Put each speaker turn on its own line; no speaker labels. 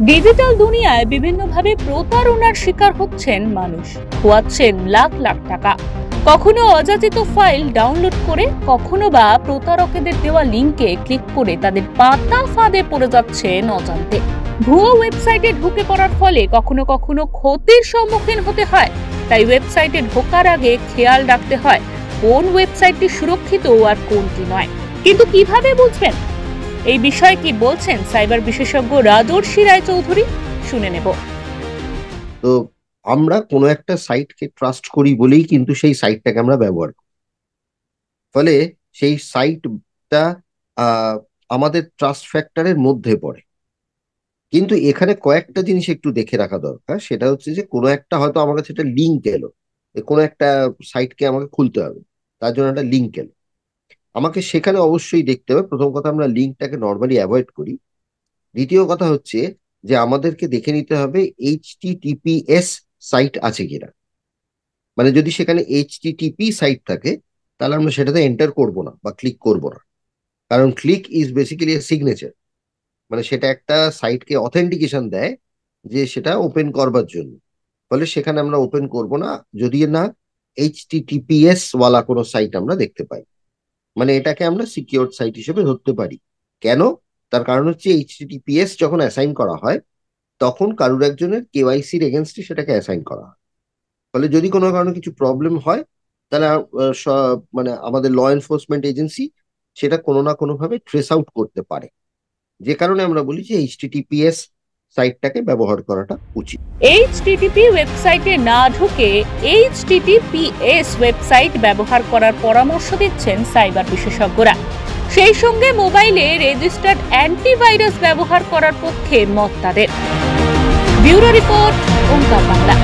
Digital দুনিয়ায় বিভিন্নভাবে প্রতারণার শিকার হচ্ছেন মানুষ, খোয়াচ্ছেন লাখ লাখ টাকা। কখনো অযাচিত ফাইল ডাউনলোড করে, কখনো বা প্রতারকদের দেওয়া লিংকে ক্লিক করে তাদের পাতা ফাঁদে পড়ে যাচ্ছেন অজান্তে। ভুয়ো ওয়েবসাইটে ঢুকে পড়ার ফলে কখনো কখনো ক্ষতির সম্মুখীন হতে হয়। তাই ওয়েবসাইটে ঢোকার আগে খেয়াল রাখতে হয় কোন ওয়েবসাইটটি সুরক্ষিত আর কোনটি নয়। কিন্তু কিভাবে বুঝবেন? এই বিষয়ে কি বলছেন সাইবার বিশেষজ্ঞ রাজর্ষি রায়চৌধুরী, শুনে নেব।
তো আমরা কোনো একটা সাইটকে ট্রাস্ট করি বলেই কিন্তু সেই সাইটটাকে আমরা ব্যবহার করি। ফলে সেই সাইটটা আমাদের ট্রাস্ট ফ্যাক্টরের মধ্যে পড়ে। কিন্তু এখানে কয়েকটা জিনিস একটু দেখে রাখা দরকার। সেটা হচ্ছে যে কোনো একটা হয়তো আমার কাছে একটা লিঙ্ক এলো, কোনো একটা সাইটকে আমাকে খুলতে হবে, তার জন্য একটা লিঙ্ক এলো, আমাকে সেখানে অবশ্যই দেখতে হবে। প্রথম কথা, আমরা লিঙ্কটাকে নর্মালি অ্যাভয়েড করি। দ্বিতীয় কথা হচ্ছে যে আমাদেরকে দেখে নিতে হবে HTTPS সাইট আছে কিনা। মানে যদি সেখানে HTTP সাইট থাকে, তাহলে আমরা সেটাতে এন্টার করব না বা ক্লিক করব না। কারণ click is basically A signature, মানে সেটা একটা সাইটকে অথেন্টিকেশন দেয় যে সেটা ওপেন করবার জন্য। ফলে সেখানে আমরা ওপেন করব না যদি না HTTPS ওয়ালা কোনো সাইট আমরা দেখতে পাই। মানে এটাকে আমরা সিকিউর সাইট হিসেবে ধরতে পারি। কেন? তার কারণ হচ্ছে HTTPS যখন অ্যাসাইন করা হয়, তখন কারুর একজনের KYC-র এগেনস্টে সেটাকে অ্যাসাইন করা হয়। ফলে যদি কোনো কারণে কিছু প্রবলেম হয়, তাহলে মানে আমাদের ল এনফোর্সমেন্ট এজেন্সি সেটা কোনো না কোনো ভাবে ট্রেস আউট করতে পারে। যে কারণে আমরা বলি যে HTTPS সাইটটাকে ব্যবহার করাটা উচিত।
HTTP ওয়েবসাইটে না ঢুকে HTTPS ওয়েবসাইট ব্যবহার করার পরামর্শ দিচ্ছেন সাইবার বিশেষজ্ঞরা। সেই সঙ্গে মোবাইলে রেজিস্টার্ড অ্যান্টিভাইরাস ব্যবহার করার পক্ষে মত তাদের। ব্যুরো রিপোর্ট, ওঙ্কার বাংলা।